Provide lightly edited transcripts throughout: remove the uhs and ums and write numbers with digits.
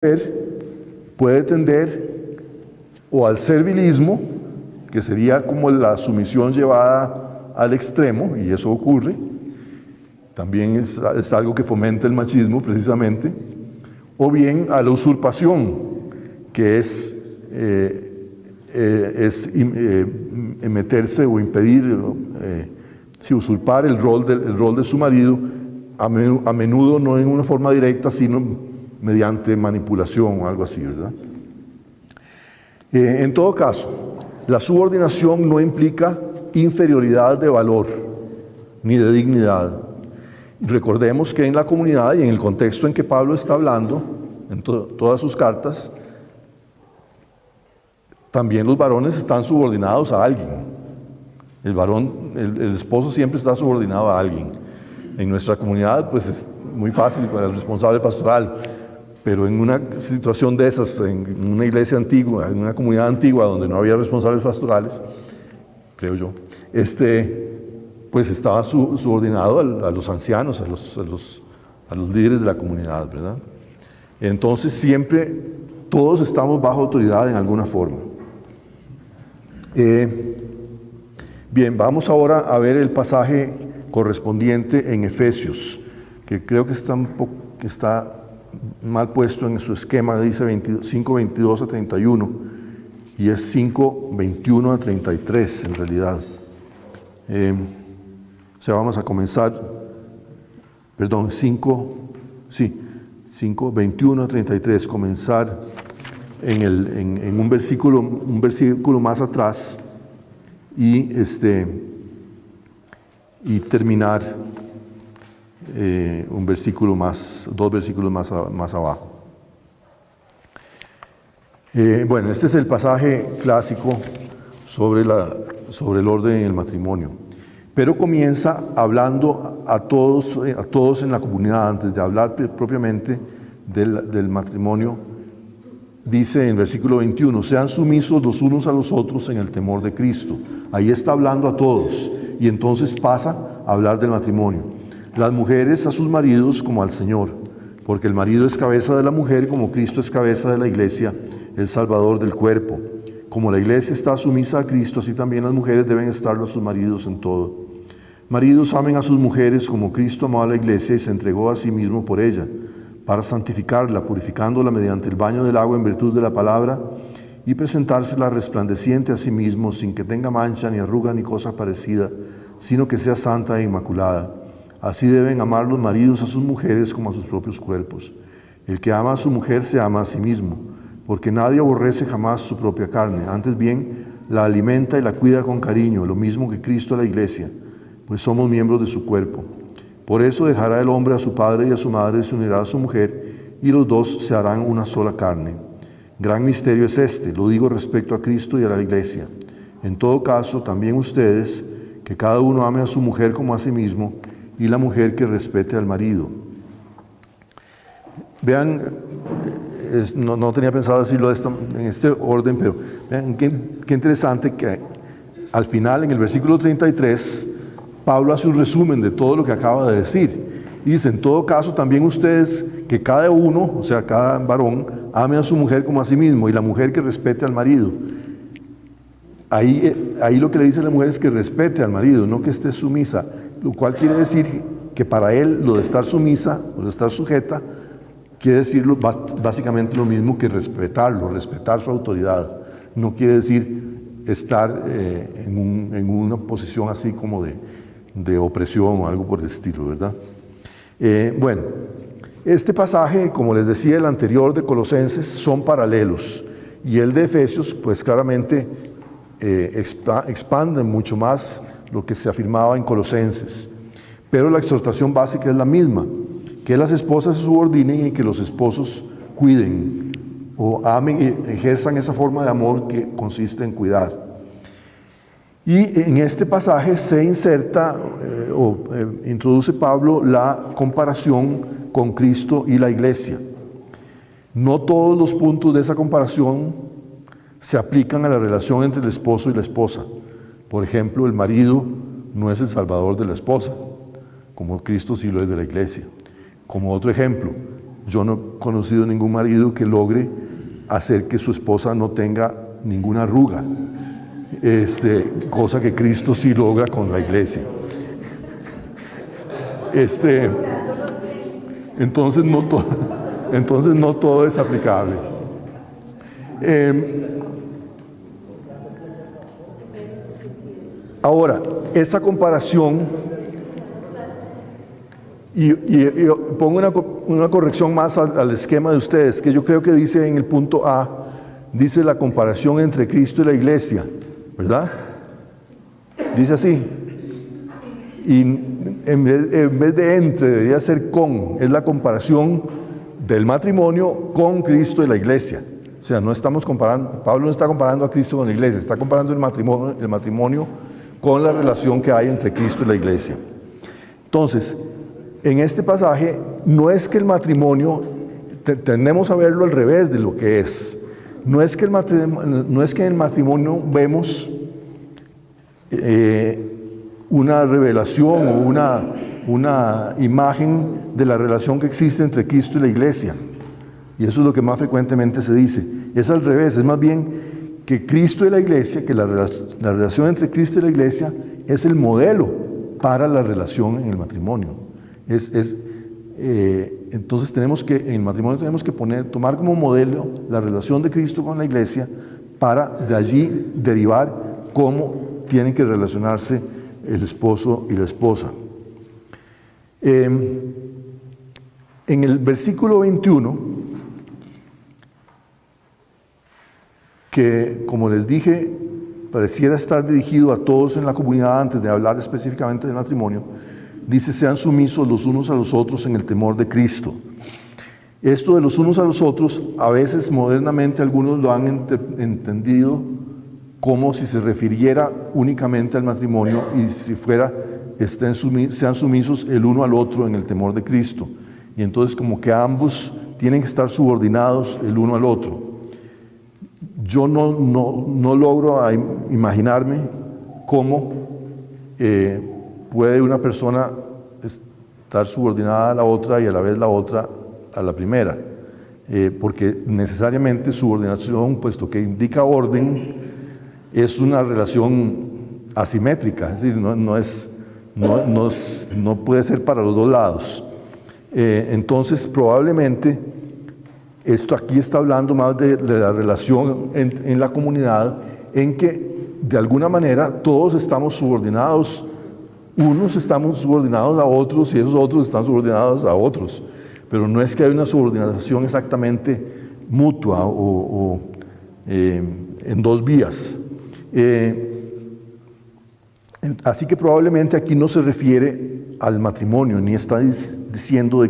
puede tender o al servilismo, que sería como la sumisión llevada al extremo, y eso ocurre. También es algo que fomenta el machismo precisamente, o bien a la usurpación, que es meterse o impedir, usurpar el rol de su marido, a menudo no en una forma directa, sino mediante manipulación o algo así, ¿verdad? En todo caso, la subordinación no implica inferioridad de valor ni de dignidad. Recordemos que en la comunidad y en el contexto en que Pablo está hablando, en todas sus cartas, también los varones están subordinados a alguien. El esposo siempre está subordinado a alguien. En nuestra comunidad, pues es muy fácil para el responsable pastoral, pero en una situación de esas, en una iglesia antigua, en una comunidad antigua donde no había responsables pastorales, creo yo, pues estaba subordinado a los ancianos, a los líderes de la comunidad, ¿verdad? Entonces siempre todos estamos bajo autoridad en alguna forma. Bien, vamos ahora a ver el pasaje correspondiente en Efesios, que creo que está mal puesto en su esquema, dice 5:22 a 31, y es 5:21 a 33 en realidad. Vamos a comenzar, 5:21 a 33, comenzar en un versículo más atrás y terminar dos versículos más abajo. Bueno, este es el pasaje clásico sobre el orden en el matrimonio, pero comienza hablando a todos en la comunidad. Antes de hablar propiamente del matrimonio, dice en el versículo 21, sean sumisos los unos a los otros en el temor de Cristo. Ahí está hablando a todos, y entonces pasa a hablar del matrimonio. Las mujeres a sus maridos como al Señor, porque el marido es cabeza de la mujer, como Cristo es cabeza de la iglesia, el Salvador del cuerpo. Como la iglesia está sumisa a Cristo, así también las mujeres deben estarlo a sus maridos en todo. Maridos, amen a sus mujeres como Cristo amó a la iglesia y se entregó a sí mismo por ella, para santificarla, purificándola mediante el baño del agua en virtud de la palabra, y presentársela resplandeciente a sí mismo, sin que tenga mancha, ni arruga, ni cosa parecida, sino que sea santa e inmaculada. Así deben amar los maridos a sus mujeres como a sus propios cuerpos. El que ama a su mujer se ama a sí mismo, porque nadie aborrece jamás su propia carne, antes bien la alimenta y la cuida con cariño, lo mismo que Cristo a la iglesia, pues somos miembros de su cuerpo. Por eso dejará el hombre a su padre y a su madre, y se unirá a su mujer, y los dos se harán una sola carne. Gran misterio es este, lo digo respecto a Cristo y a la iglesia. En todo caso, también ustedes, que cada uno ame a su mujer como a sí mismo, y la mujer que respete al marido. Vean, no tenía pensado decirlo en este orden, pero vean qué interesante que al final, en el versículo 33, Pablo hace un resumen de todo lo que acaba de decir. Y dice, en todo caso, también ustedes, que cada uno, o sea, cada varón, ame a su mujer como a sí mismo, y la mujer que respete al marido. Ahí lo que le dice a la mujer es que respete al marido, no que esté sumisa, lo cual quiere decir que para él lo de estar sumisa o de estar sujeta quiere decir básicamente lo mismo que respetarlo, respetar su autoridad. No quiere decir estar en una posición así como de opresión o algo por el estilo, ¿verdad? Bueno, este pasaje, como les decía, el anterior de Colosenses, son paralelos, y el de Efesios, pues claramente expande mucho más lo que se afirmaba en Colosenses, pero la exhortación básica es la misma, que las esposas se subordinen y que los esposos cuiden o amen y ejerzan esa forma de amor que consiste en cuidar. Y en este pasaje se inserta introduce Pablo la comparación con Cristo y la iglesia. No todos los puntos de esa comparación se aplican a la relación entre el esposo y la esposa. Por ejemplo, el marido no es el salvador de la esposa, como Cristo sí lo es de la iglesia. Como otro ejemplo, yo no he conocido ningún marido que logre hacer que su esposa no tenga ninguna arruga, cosa que Cristo sí logra con la iglesia. Entonces no todo es aplicable. Ahora, esa comparación, y pongo una corrección más al esquema de ustedes, que yo creo que dice en el punto A, dice la comparación entre Cristo y la iglesia, ¿verdad? Dice así. Y en vez de entre, debería ser con. Es la comparación del matrimonio con Cristo y la iglesia. O sea, no estamos comparando, Pablo no está comparando a Cristo con la iglesia, está comparando el matrimonio con la relación que hay entre Cristo y la iglesia. Entonces, en este pasaje, no es que el matrimonio, tendemos a verlo al revés de lo que es. No es que en el matrimonio vemos una revelación o una imagen de la relación que existe entre Cristo y la iglesia. Y eso es lo que más frecuentemente se dice. Es al revés, es más bien que Cristo y la iglesia, que la relación entre Cristo y la iglesia es el modelo para la relación en el matrimonio. Entonces en el matrimonio tenemos que tomar como modelo la relación de Cristo con la iglesia para de allí derivar cómo tienen que relacionarse el esposo y la esposa. En el versículo 21, que como les dije, pareciera estar dirigido a todos en la comunidad antes de hablar específicamente del matrimonio, dice: sean sumisos los unos a los otros en el temor de Cristo. Esto de los unos a los otros, a veces modernamente algunos lo han entendido como si se refiriera únicamente al matrimonio y si fuera, sean sumisos el uno al otro en el temor de Cristo. Y entonces como que ambos tienen que estar subordinados el uno al otro. Yo no logro imaginarme cómo puede una persona estar subordinada a la otra y a la vez la otra a la primera, porque necesariamente subordinación, puesto que indica orden, es una relación asimétrica, es decir, no puede ser para los dos lados. Entonces probablemente esto aquí está hablando más de la relación en la comunidad, en que de alguna manera todos estamos subordinados. Unos estamos subordinados a otros y esos otros están subordinados a otros, pero no es que haya una subordinación exactamente mutua o en dos vías. Así que probablemente aquí no se refiere al matrimonio, ni está diciendo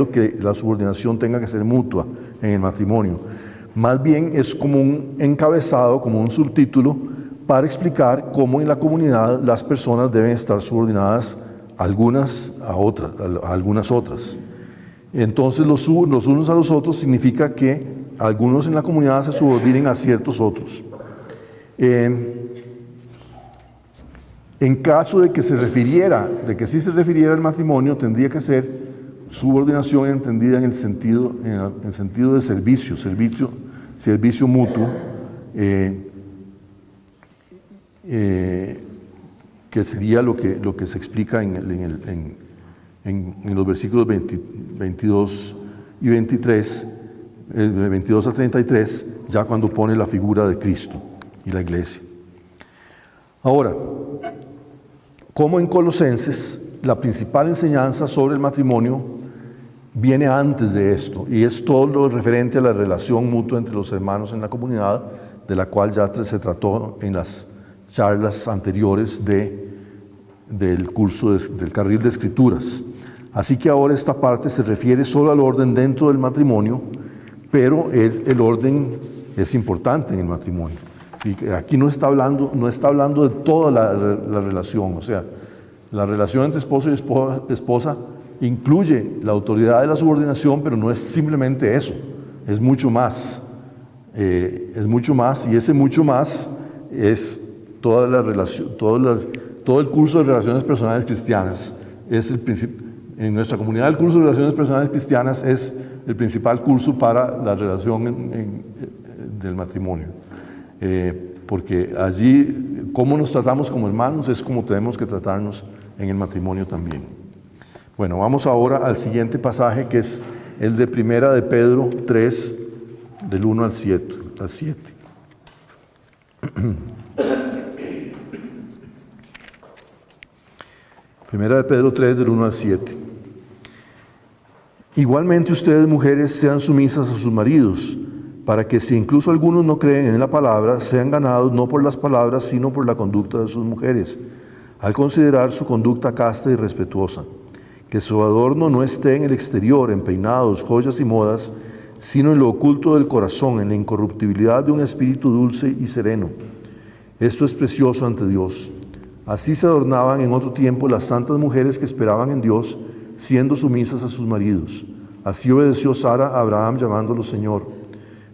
que la subordinación tenga que ser mutua en el matrimonio. Más bien es como un encabezado, como un subtítulo, para explicar cómo en la comunidad las personas deben estar subordinadas algunas a algunas otras. Entonces los unos a los otros significa que algunos en la comunidad se subordinen a ciertos otros. En caso de que sí se refiriera al matrimonio, tendría que ser subordinación entendida en el sentido de servicio mutuo, que sería lo que se explica en los versículos 22 y 23, 22 a 33, ya cuando pone la figura de Cristo y la iglesia. Ahora, como en Colosenses, la principal enseñanza sobre el matrimonio viene antes de esto, y es todo lo referente a la relación mutua entre los hermanos en la comunidad, de la cual ya se trató en las charlas anteriores del curso del carril de escrituras. Así que ahora esta parte se refiere solo al orden dentro del matrimonio, pero el orden es importante en el matrimonio. Así que aquí no está hablando de toda la relación, o sea, la relación entre esposo y esposa incluye la autoridad de la subordinación, pero no es simplemente eso, es mucho más. Y ese mucho más es toda la relación, todo el curso de relaciones personales cristianas. Es En nuestra comunidad el curso de Relaciones Personales Cristianas es el principal curso para la relación del matrimonio. Porque allí, cómo nos tratamos como hermanos es como tenemos que tratarnos en el matrimonio también. Bueno, vamos ahora al siguiente pasaje, que es el de Primera de Pedro 3, del 1 al 7. Primera de Pedro 3, del 1 al 7. Igualmente ustedes, mujeres, sean sumisas a sus maridos, para que si incluso algunos no creen en la palabra, sean ganados no por las palabras, sino por la conducta de sus mujeres, al considerar su conducta casta y respetuosa. Que su adorno no esté en el exterior, en peinados, joyas y modas, sino en lo oculto del corazón, en la incorruptibilidad de un espíritu dulce y sereno. Esto es precioso ante Dios. Así se adornaban en otro tiempo las santas mujeres que esperaban en Dios, siendo sumisas a sus maridos. Así obedeció Sara a Abraham, llamándolo Señor.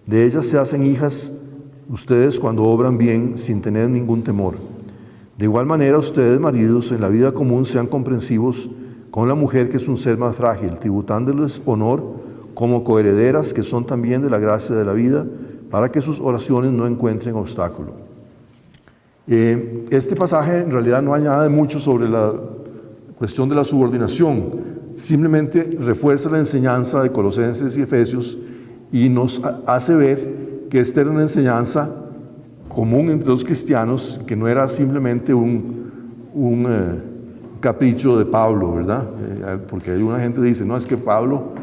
De ellas se hacen hijas ustedes cuando obran bien, sin tener ningún temor. De igual manera, ustedes, maridos, en la vida común sean comprensivos con la mujer, que es un ser más frágil, tributándoles honor como coherederas, que son también de la gracia de la vida, para que sus oraciones no encuentren obstáculo. Este pasaje en realidad no añade mucho sobre la cuestión de la subordinación, simplemente refuerza la enseñanza de Colosenses y Efesios y nos hace ver que esta era una enseñanza común entre los cristianos, que no era simplemente un capricho de Pablo, ¿verdad? Porque hay una gente que dice, no, es que Pablo,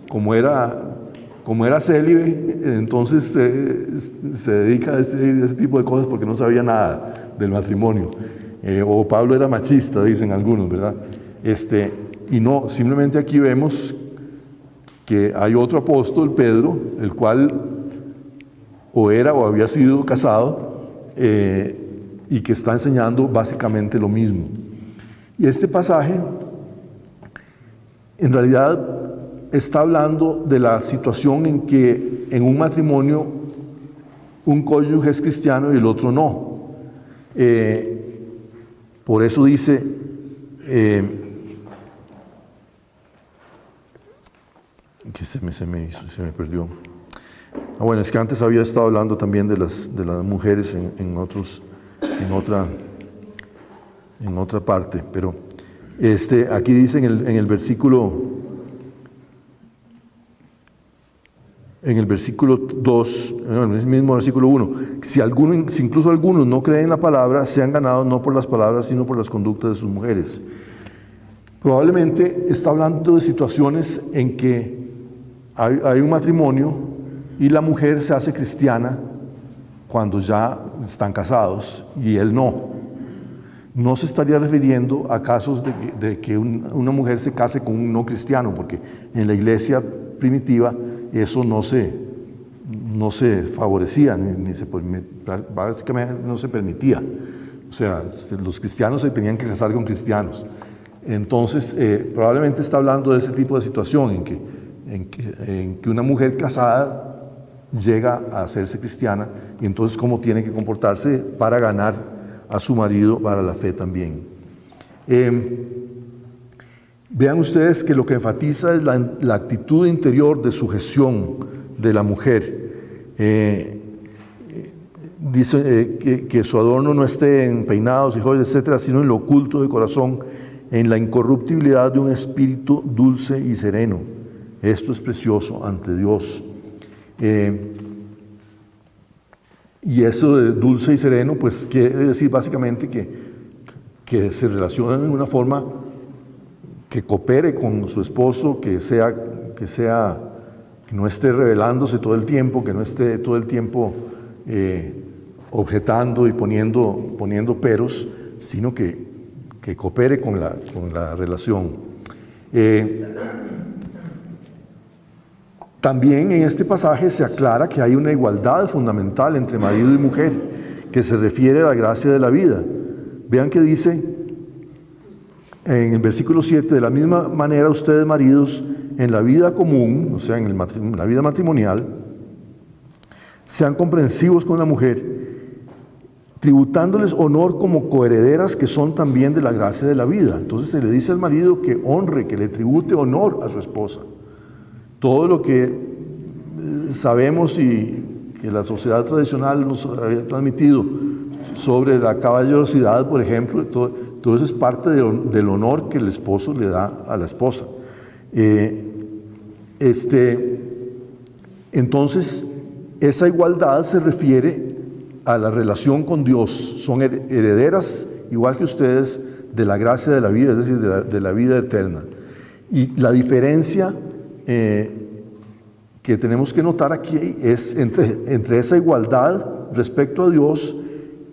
como era célibe, entonces se dedica a ese tipo de cosas porque no sabía nada del matrimonio. O Pablo era machista, dicen algunos, ¿verdad? Y no, simplemente aquí vemos que hay otro apóstol, Pedro, el cual o era o había sido casado y que está enseñando básicamente lo mismo. Y este pasaje, en realidad, está hablando de la situación en que en un matrimonio un cónyuge es cristiano y el otro no. Por eso dice, que se me perdió. Bueno, es que antes había estado hablando también de las mujeres en otra parte, pero aquí dice en el versículo 2, en el mismo versículo 1, si incluso algunos no creen en la palabra, sean ganados no por las palabras, sino por las conductas de sus mujeres. Probablemente está hablando de situaciones en que hay un matrimonio y la mujer se hace cristiana cuando ya están casados y él no. No se estaría refiriendo a casos de que una mujer se case con un no cristiano, porque en la iglesia primitiva eso no se favorecía, básicamente no se permitía. O sea, los cristianos se tenían que casar con cristianos. Entonces, probablemente está hablando de ese tipo de situación en que una mujer casada llega a hacerse cristiana y entonces cómo tiene que comportarse para ganar a su marido para la fe también. Vean ustedes que lo que enfatiza es la actitud interior de sujeción de la mujer. Dice que su adorno no esté en peinados y joyas, etcétera, sino en lo oculto del corazón, en la incorruptibilidad de un espíritu dulce y sereno. Esto es precioso ante Dios. Y eso de dulce y sereno, pues quiere decir básicamente que se relacionan en una forma que coopere con su esposo, que no esté rebelándose todo el tiempo, que no esté todo el tiempo objetando y poniendo peros, sino que coopere con la relación. También en este pasaje se aclara que hay una igualdad fundamental entre marido y mujer, que se refiere a la gracia de la vida. Vean que dice en el versículo 7, de la misma manera ustedes, maridos, en la vida común, o sea, en la vida matrimonial, sean comprensivos con la mujer, tributándoles honor como coherederas que son también de la gracia de la vida. Entonces se le dice al marido que honre, que le tribute honor a su esposa. Todo lo que sabemos y que la sociedad tradicional nos había transmitido sobre la caballerosidad, por ejemplo, todo eso es parte del honor que el esposo le da a la esposa. Entonces, esa igualdad se refiere a la relación con Dios. Son herederas, igual que ustedes, de la gracia de la vida, es decir, de la vida eterna. Y la diferencia que tenemos que notar aquí es entre esa igualdad respecto a Dios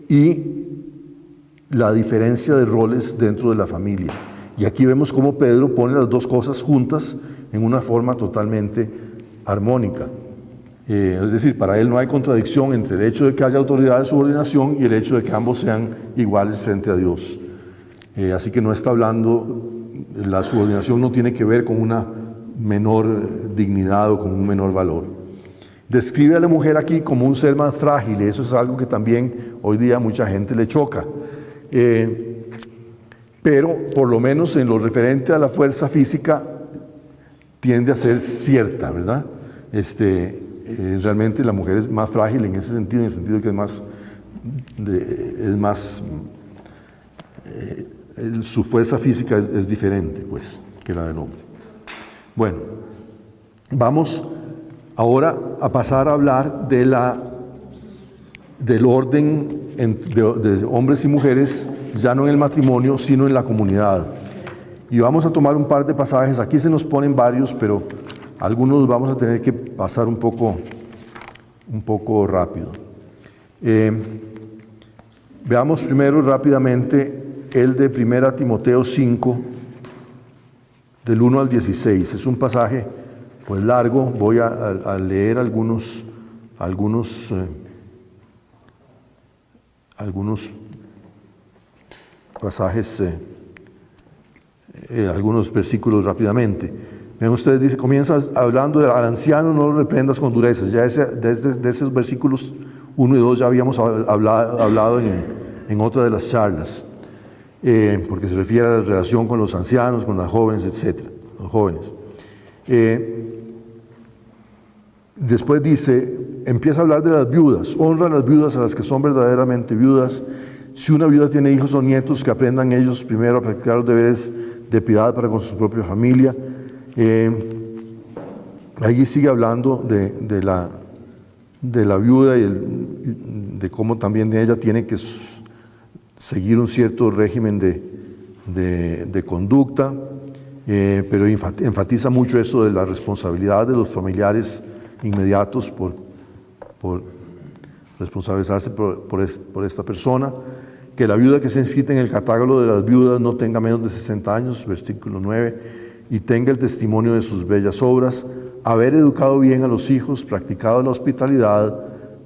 y la diferencia de roles dentro de la familia. Y aquí vemos cómo Pedro pone las dos cosas juntas en una forma totalmente armónica. Es decir, para él no hay contradicción entre el hecho de que haya autoridad de subordinación y el hecho de que ambos sean iguales frente a Dios. Así que no está hablando, la subordinación no tiene que ver con una menor dignidad o con un menor valor. Describe a la mujer aquí como un ser más frágil, y eso es algo que también hoy día a mucha gente le choca. Pero por lo menos en lo referente a la fuerza física tiende a ser cierta, ¿verdad? Realmente la mujer es más frágil en ese sentido, en el sentido que su fuerza física es diferente, pues, que la del hombre. Bueno, vamos ahora a pasar a hablar del orden de hombres y mujeres, ya no en el matrimonio, sino en la comunidad. Y vamos a tomar un par de pasajes. Aquí se nos ponen varios, pero algunos vamos a tener que pasar un poco rápido. Veamos primero rápidamente el de 1 Timoteo 5, del 1 al 16. Es un pasaje pues largo. Voy a leer algunos pasajes, algunos versículos rápidamente. Vean ustedes, dice, comienza hablando de al anciano no lo reprendas con dureza. Ya de esos versículos 1 y 2 ya habíamos hablado en otra de las charlas, porque se refiere a la relación con los ancianos, con las jóvenes, etc. Los jóvenes. Después dice, empieza a hablar de las viudas. Honra a las viudas, a las que son verdaderamente viudas. Si una viuda tiene hijos o nietos, que aprendan ellos primero a practicar los deberes de piedad para con su propia familia. Allí sigue hablando de la viuda y de cómo también ella tiene que seguir un cierto régimen de conducta, pero enfatiza mucho eso de la responsabilidad de los familiares inmediatos por responsabilizarse por esta persona. Que la viuda que sea inscrita en el catálogo de las viudas no tenga menos de 60 años, versículo 9, y tenga el testimonio de sus bellas obras, haber educado bien a los hijos, practicado la hospitalidad,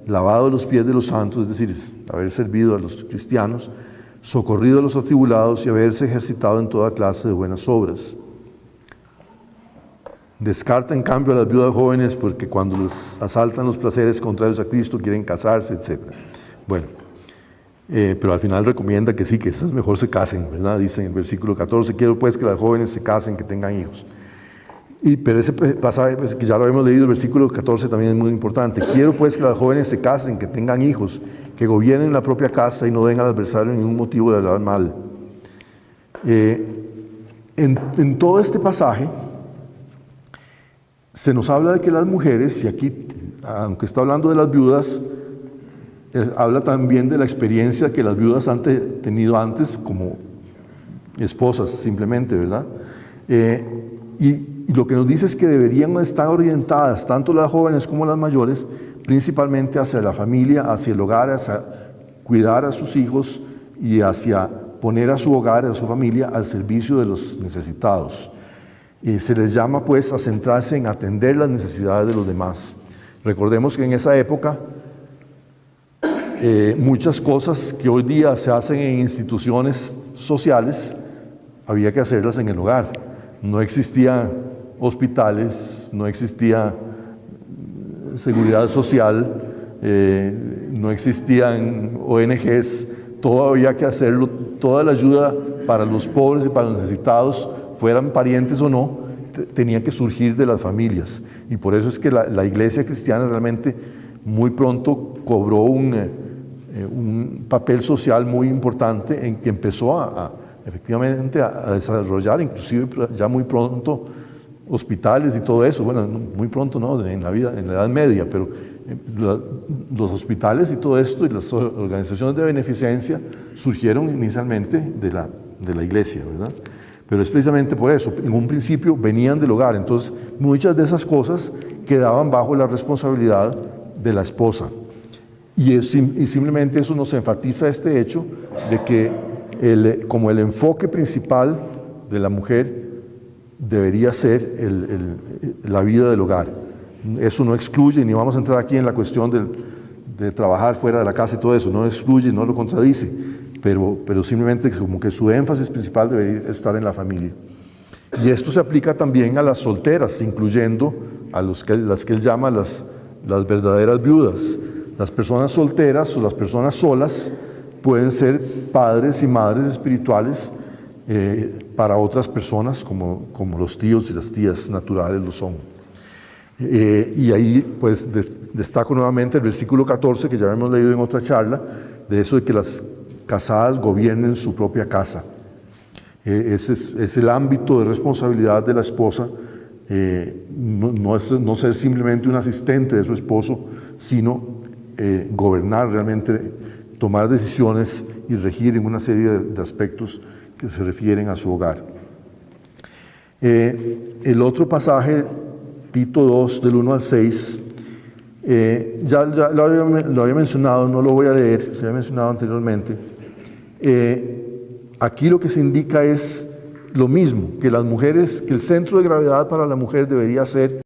lavado los pies de los santos, es decir, haber servido a los cristianos, socorrido a los atribulados y haberse ejercitado en toda clase de buenas obras. Descarta en cambio a las viudas jóvenes, porque cuando les asaltan los placeres contrarios a Cristo quieren casarse, etc. Bueno, pero al final recomienda que sí, que esas mejor se casen, ¿verdad? Dice en el versículo 14, quiero pues que las jóvenes se casen, que tengan hijos. Pero ese pasaje, pues, que ya lo hemos leído, el versículo 14 también es muy importante. Quiero pues que las jóvenes se casen, que tengan hijos, que gobiernen la propia casa y no den al adversario ningún motivo de hablar mal. En todo este pasaje se nos habla de que las mujeres, y aquí, aunque está hablando de las viudas, habla también de la experiencia que las viudas han tenido antes como esposas, simplemente, ¿verdad? Y lo que nos dice es que deberían estar orientadas, tanto las jóvenes como las mayores, principalmente hacia la familia, hacia el hogar, hacia cuidar a sus hijos y hacia poner a su hogar, a su familia, al servicio de los necesitados. Se les llama pues a centrarse en atender las necesidades de los demás. Recordemos que en esa época muchas cosas que hoy día se hacen en instituciones sociales había que hacerlas en el hogar. No existían hospitales, no existía seguridad social, no existían ONGs, todo había que hacerlo, toda la ayuda para los pobres y para los necesitados, fueran parientes o no, tenía que surgir de las familias. Y por eso es que la iglesia cristiana realmente muy pronto cobró un papel social muy importante, en que empezó efectivamente a desarrollar, inclusive ya muy pronto, hospitales y todo eso. Bueno, muy pronto no, en la Edad Media, pero los hospitales y todo esto y las organizaciones de beneficencia surgieron inicialmente de la iglesia, ¿verdad? Pero es precisamente por eso, en un principio venían del hogar, entonces muchas de esas cosas quedaban bajo la responsabilidad de la esposa. Y simplemente eso nos enfatiza este hecho de que como el enfoque principal de la mujer debería ser la vida del hogar. Eso no excluye, ni vamos a entrar aquí en la cuestión de trabajar fuera de la casa y todo eso, no excluye, no lo contradice, pero simplemente como que su énfasis principal debería estar en la familia. Y esto se aplica también a las solteras, incluyendo a las que él llama las verdaderas viudas. Las personas solteras o las personas solas pueden ser padres y madres espirituales para otras personas, como los tíos y las tías naturales lo son. Y ahí pues destaco nuevamente el versículo 14 que ya hemos leído en otra charla, de eso de que las casadas gobiernen su propia casa. Ese es el ámbito de responsabilidad de la esposa, no ser simplemente un asistente de su esposo, sino gobernar realmente, tomar decisiones y regir en una serie de aspectos que se refieren a su hogar. El otro pasaje, Tito 2, del 1 al 6, ya lo había mencionado, no lo voy a leer, se había mencionado anteriormente. Aquí lo que se indica es lo mismo, que las mujeres, que el centro de gravedad para la mujer debería ser